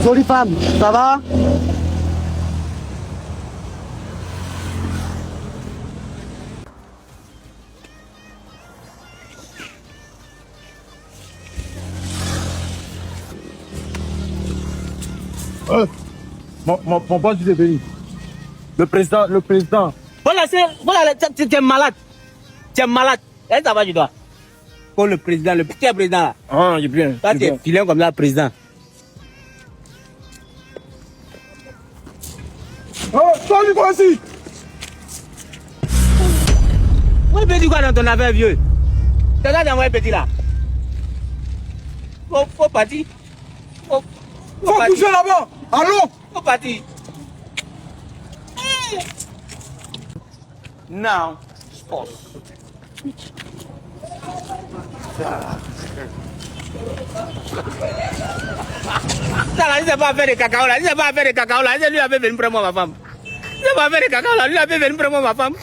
Jolie femme, ça va? Mon boss est venu. Le président. Voilà, tu es malade. Tu es malade. Est-ce que ça va, tu dois? Pour le président, le petit président là. Ah, j'ai bien. Toi, tu es vilain comme ça, président. Oh, salut, toi aussi. Où est le petit quoi dans ton affaire, vieux? Tu as d'envoyer petit là. Faut partir. Faut bouger là-bas. Allons. Faut partir. Now, force. Ça là, il ne pas faire de cacao là. Il ne pas faire de cacao là. Lui avait venu prendre ma femme. Il ne pas faire de cacao là. Lui avait venu prendre ma femme.